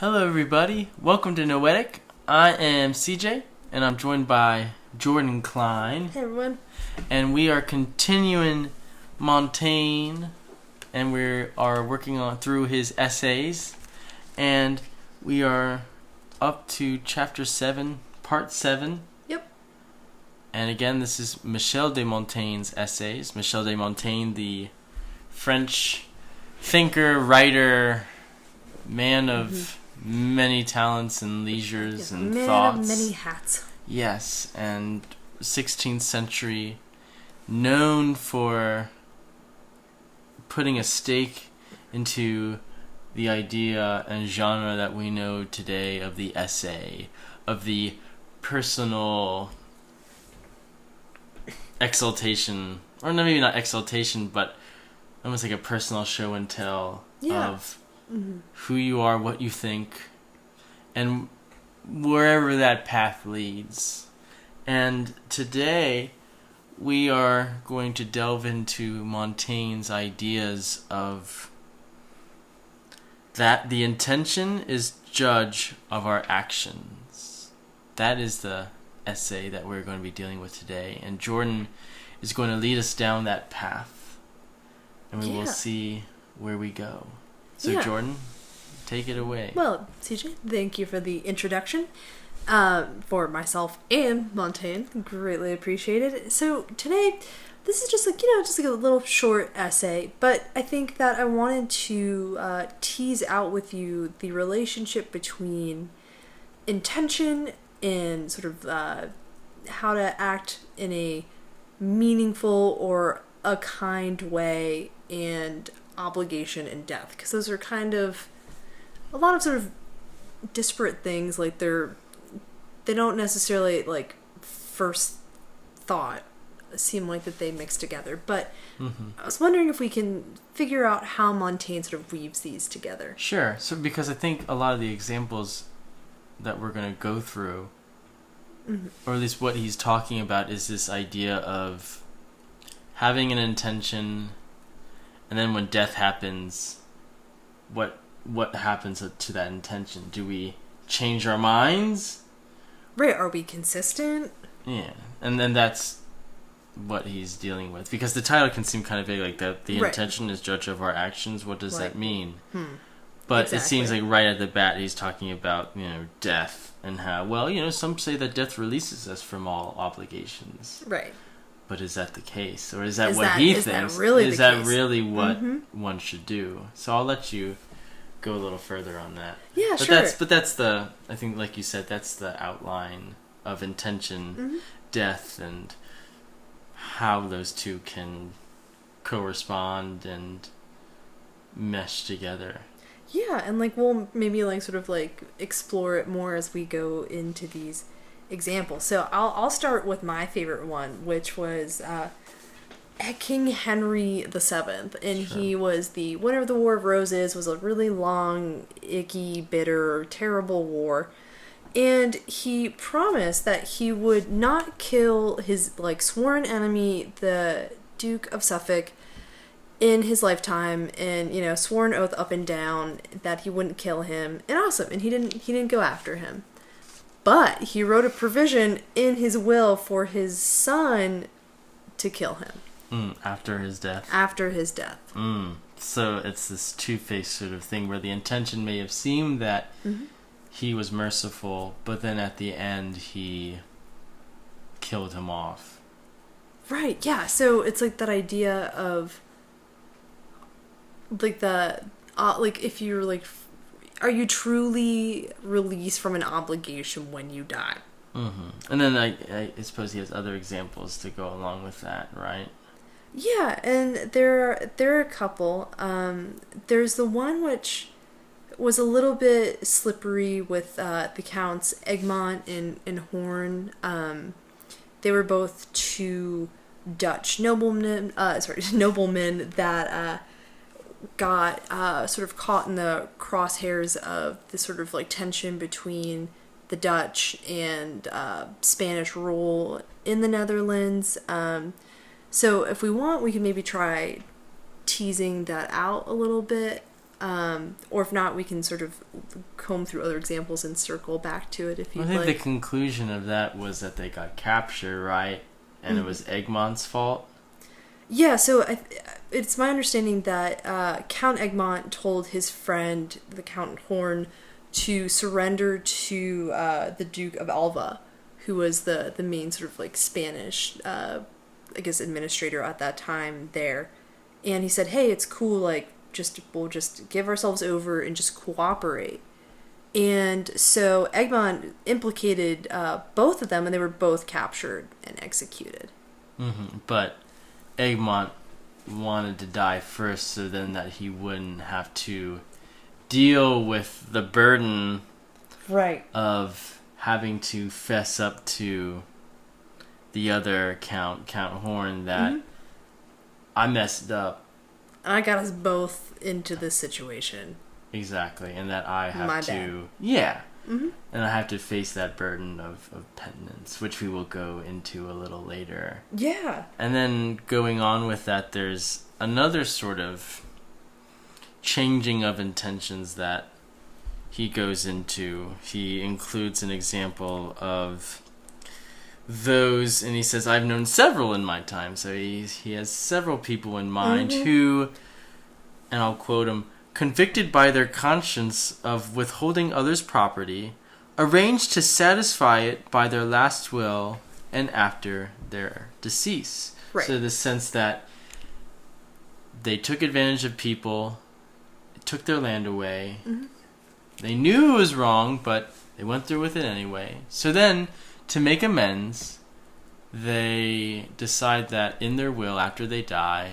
Hello everybody, welcome to Noetic. I am CJ, and I'm joined by Jordan Cline. Hey everyone. And we are continuing Montaigne, and we are working on through his essays. And we are up to chapter 7, part 7. Yep. And again, this is Michel de Montaigne's essays. Michel de Montaigne, the French thinker, writer, man of many talents and leisures and man thoughts. of many hats. Yes, and 16th century, known for putting a stake into the idea and genre that we know today of the essay, of the personal exaltation, or maybe not exaltation, but almost like a personal show and tell of who you are, what you think, and wherever that path leads. And today we are going to delve into Montaigne's ideas of that the intention is judge of our actions. That is the essay that we're going to be dealing with today, and Jordan is going to lead us down that path, and we will see where we go. So Jordan, take it away. Well, CJ, thank you for the introduction. For myself and Montaigne, greatly appreciated. So today, this is just like a little short essay, but I think that I wanted to tease out with you the relationship between intention and sort of how to act in a meaningful or a kind way, and obligation and death, because those are kind of a lot of sort of disparate things. Like they don't necessarily, like, first thought seem like that they mix together, but I was wondering if we can figure out how Montaigne sort of weaves these together. Sure. So because I think a lot of the examples that we're going to go through, or at least what he's talking about, is this idea of having an intention, and then when death happens, what happens to that intention? Do we change our minds? Right, are we consistent? Yeah, and then that's what he's dealing with. Because the title can seem kind of vague, like that the intention is judge of our actions. What does that mean? But it seems like right at the bat he's talking about, death, and how, some say that death releases us from all obligations. Right. But is that the case? Or is that what he thinks? Is that really what one should do? So I'll let you go a little further on that. Yeah, but sure. That's the, I think, like you said, that's the outline of intention, death, and how those two can correspond and mesh together. Yeah, and we'll maybe sort of explore it more as we go into these examples. So I'll start with my favorite one, which was King Henry VII, and he was the winner of the War of Roses. Was a really long, icky, bitter, terrible war, and he promised that he would not kill his sworn enemy, the Duke of Suffolk, in his lifetime, and swore an oath up and down that he wouldn't kill him. And awesome, and he didn't go after him. But he wrote a provision in his will for his son to kill him. After his death? After his death. So it's this two-faced sort of thing where the intention may have seemed that he was merciful, but then at the end he killed him off. Right, yeah. So it's that idea of if you're are you truly released from an obligation when you die? And then I suppose he has other examples to go along with that, right? Yeah, and there are a couple. There's the one which was a little bit slippery with the Counts Egmont and Horn. They were both two Dutch noblemen that got sort of caught in the crosshairs of the sort of tension between the Dutch and Spanish rule in the Netherlands. So if we want, we can maybe try teasing that out a little bit. Or if not, we can sort of comb through other examples and circle back to it if you'd I think like. the conclusion of that was that they got captured, right? And it was Egmont's fault? Yeah, so it's my understanding that Count Egmont told his friend, the Count Horn, to surrender to the Duke of Alva, who was the main sort of like Spanish, I guess, administrator at that time there. And he said, hey, it's cool, like, we'll just give ourselves over and just cooperate. And so Egmont implicated both of them, and they were both captured and executed. Mm-hmm. But Egmont wanted to die first so then that he wouldn't have to deal with the burden of having to fess up to the other Count Horn, that I messed up. I got us both into this situation. Exactly, and that I have My to... bad. Yeah. Mm-hmm. And I have to face that burden of penitence, which we will go into a little later. Yeah. And then going on with that, there's another sort of changing of intentions that he goes into. He includes an example of those, and he says, I've known several in my time. So he has several people in mind who, and I'll quote him, convicted by their conscience of withholding others' property, arranged to satisfy it by their last will and after their decease. Right. So the sense that they took advantage of people, took their land away. Mm-hmm. They knew it was wrong, but they went through with it anyway. So then, to make amends, they decide that in their will, after they die,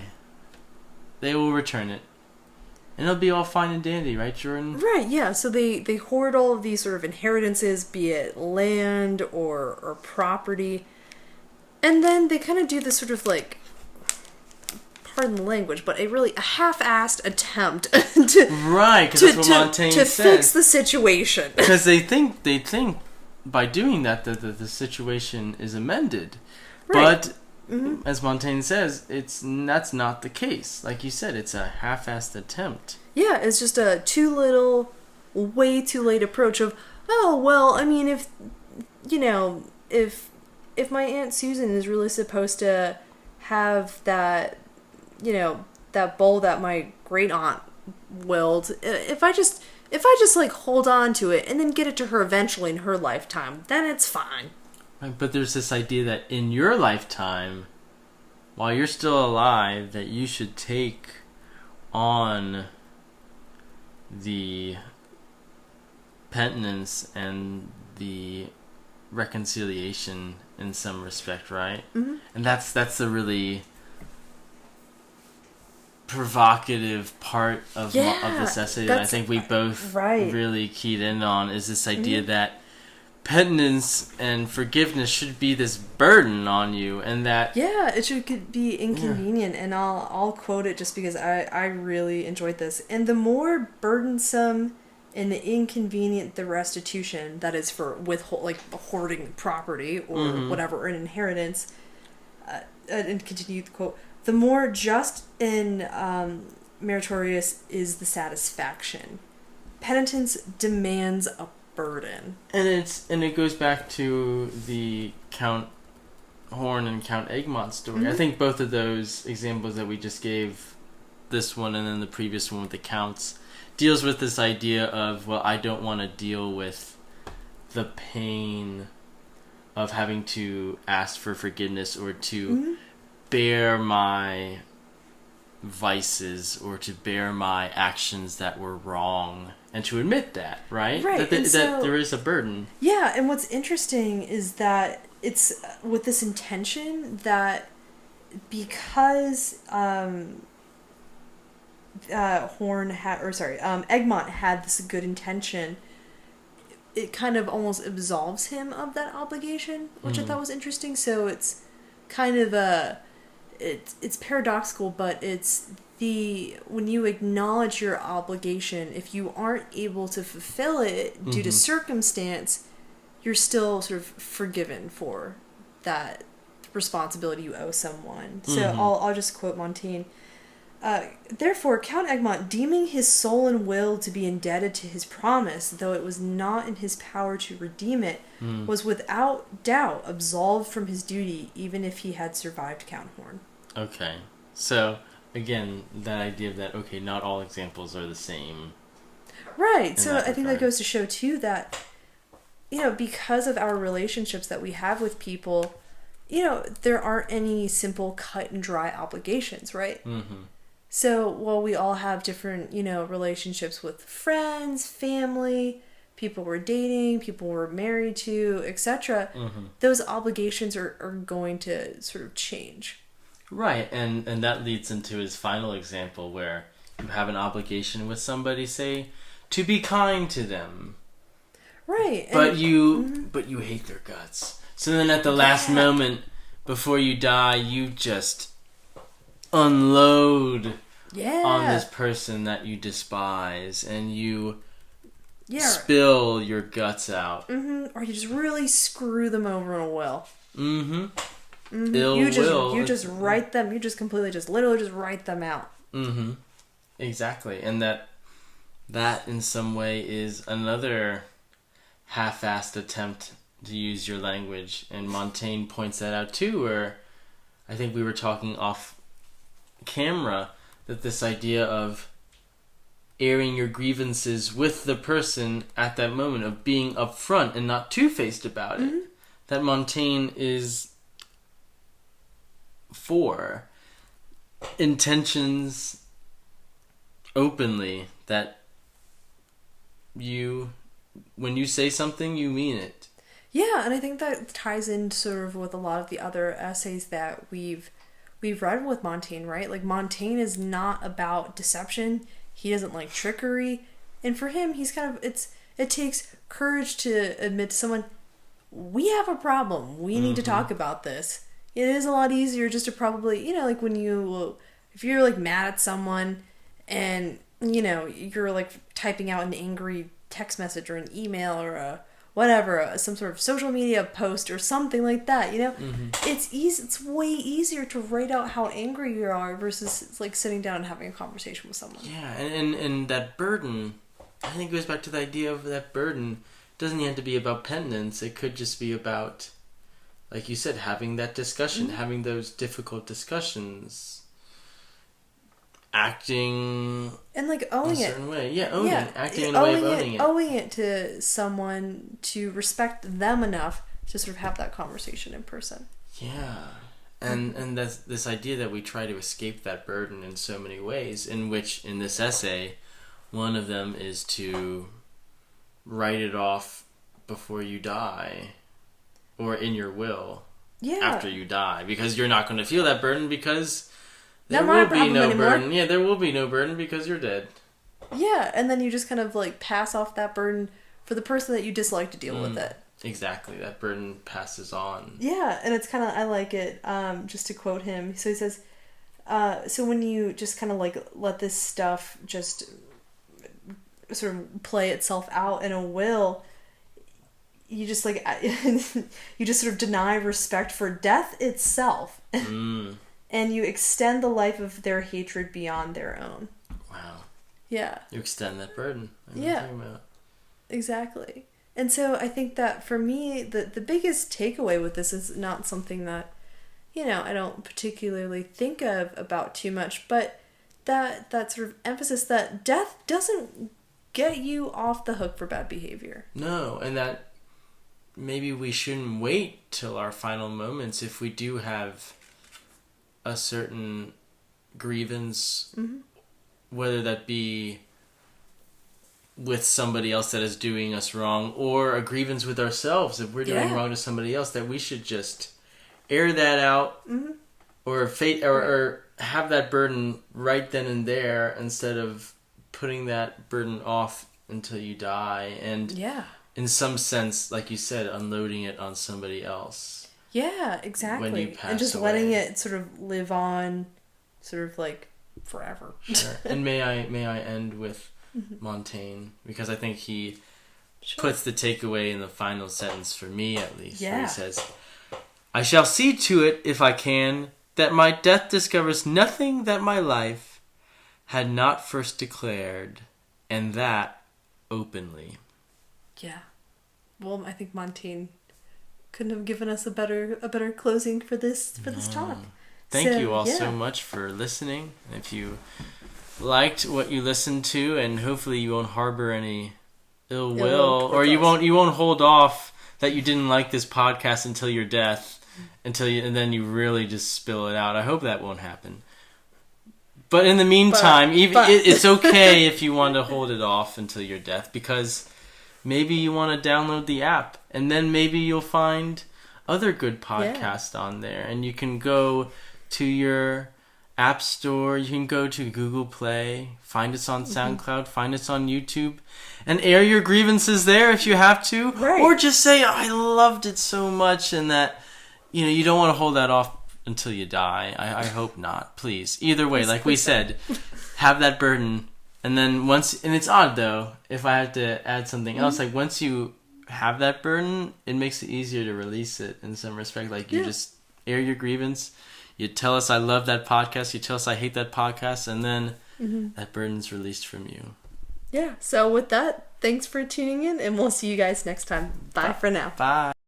they will return it. And it'll be all fine and dandy, right, Jordan? Right, yeah. So they hoard all of these sort of inheritances, be it land or property. And then they kind of do this sort of like, pardon the language, but a half-assed attempt to... Right, because that's what Montaigne says. To fix the situation. Because they think by doing that the situation is amended. Right. But... Mm-hmm. As Montaigne says, that's not the case. Like you said, it's a half-assed attempt. Yeah, it's just a way too late approach of, oh, well, I mean, if my Aunt Susan is really supposed to have that, that bowl that my great aunt willed, if I just like hold on to it and then get it to her eventually in her lifetime, then it's fine. But there's this idea that in your lifetime, while you're still alive, that you should take on the penitence and the reconciliation in some respect, right? Mm-hmm. And that's the really provocative part of this essay that I think we both really keyed in on, is this idea that penitence and forgiveness should be this burden on you, and that it should be inconvenient. And I'll quote it just because I really enjoyed this. And the more burdensome and the inconvenient the restitution, that is for hoarding property or whatever, or an inheritance, and continue the quote, the more just and meritorious is the satisfaction. Penitence demands a burden. And it goes back to the Count Horn and Count Egmont story. Mm-hmm. I think both of those examples that we just gave, this one and then the previous one with the counts, deals with this idea of, well, I don't want to deal with the pain of having to ask for forgiveness or to bear my vices or to bear my actions that were wrong, and to admit that, right? That there is a burden. Yeah, and what's interesting is that it's with this intention that because Egmont had this good intention, it kind of almost absolves him of that obligation, which I thought was interesting. So it's kind of it's paradoxical, but it's when you acknowledge your obligation, if you aren't able to fulfill it due to circumstance, you're still sort of forgiven for that responsibility you owe someone. So I'll just quote Montaigne. Therefore, Count Egmont, deeming his soul and will to be indebted to his promise, though it was not in his power to redeem it, was without doubt absolved from his duty, even if he had survived Count Horn. Okay. So, again, that idea of that, okay, not all examples are the same. Right. So I think that goes to show, too, that, because of our relationships that we have with people, there aren't any simple cut and dry obligations, right? Mm-hmm. So while we all have different, relationships with friends, family, people we're dating, people we're married to, etc., those obligations are going to sort of change. Right, and that leads into his final example where you have an obligation with somebody, say, to be kind to them. Right. But you hate their guts. So then at the last moment before you die, you just unload on this person that you despise, and you spill your guts out. Or you just really screw them over in a will. You just write them. You just completely, literally write them out. Exactly, and that in some way is another half-assed attempt to use your language, and Montaigne points that out too. Where I think we were talking off camera that this idea of airing your grievances with the person at that moment, of being upfront and not two-faced about it, that Montaigne is for. Intentions openly, that when you say something, you mean it. Yeah, and I think that ties in sort of with a lot of the other essays that we've read with Montaigne, right? Like, Montaigne is not about deception. He doesn't like trickery. And for him, he's kind of, it takes courage to admit to someone, we have a problem. We need to talk about this. It is a lot easier just to probably, like if you're like mad at someone and, you're like typing out an angry text message or an email or some sort of social media post or something like that, it's easy. It's way easier to write out how angry you are versus like sitting down and having a conversation with someone. Yeah, and that burden, I think, goes back to the idea of that burden. It doesn't have to be about penance. It could just be about, like you said, having that discussion, having those difficult discussions. Acting and like owning a certain way. Yeah, acting in a way of owning it. Owing it to someone, to respect them enough to sort of have that conversation in person. Yeah. And that's this idea that we try to escape that burden in so many ways, in which, in this essay, one of them is to write it off before you die, or in your will after you die, because you're not going to feel that burden, because there will be no burden. Yeah, there will be no burden because you're dead. Yeah, and then you just kind of like pass off that burden for the person that you dislike to deal with it. Exactly, that burden passes on. Yeah, and it's kind of, I like it, just to quote him. So he says, so when you just kind of like let this stuff just sort of play itself out in a will, you just like, you just sort of deny respect for death itself. And you extend the life of their hatred beyond their own. Wow. Yeah. You extend that burden. Exactly. And so I think that for me, the biggest takeaway with this is not something that, I don't particularly think about too much, but that sort of emphasis that death doesn't get you off the hook for bad behavior. No, and that maybe we shouldn't wait till our final moments if we do have a certain grievance, whether that be with somebody else that is doing us wrong, or a grievance with ourselves if we're doing wrong to somebody else, that we should just air that out, or have that burden right then and there, instead of putting that burden off until you die, and in some sense, like you said, unloading it on somebody else. Yeah, exactly. When you pass and just away. letting it sort of live on, sort of like forever. Sure. And may I end with Montaigne, because I think he puts the takeaway in the final sentence, for me at least, where he says, I shall see to it, if I can, that my death discovers nothing that my life had not first declared, and that openly. Yeah. Well, I think Montaigne couldn't have given us a better closing for this talk. Thank you all so much for listening. And if you liked what you listened to, and hopefully you won't harbor any ill will, or you won't hold off that you didn't like this podcast until your death, and then you really just spill it out. I hope that won't happen. But in the meantime, it's okay if you want to hold it off until your death, because maybe you want to download the app, and then maybe you'll find other good podcasts on there, and you can go to your App Store, you can go to Google Play, find us on SoundCloud, find us on YouTube, and air your grievances there if you have to, or just say, I loved it so much, and that, you don't want to hold that off until you die. I hope not, please. Either way, like we said, have that burden. And then and it's odd though, if I have to add something else, like once you have that burden, it makes it easier to release it in some respect. Like you just air your grievance, you tell us I love that podcast, you tell us I hate that podcast, and then that burden's released from you. Yeah, so with that, thanks for tuning in, and we'll see you guys next time. Bye for now. Bye.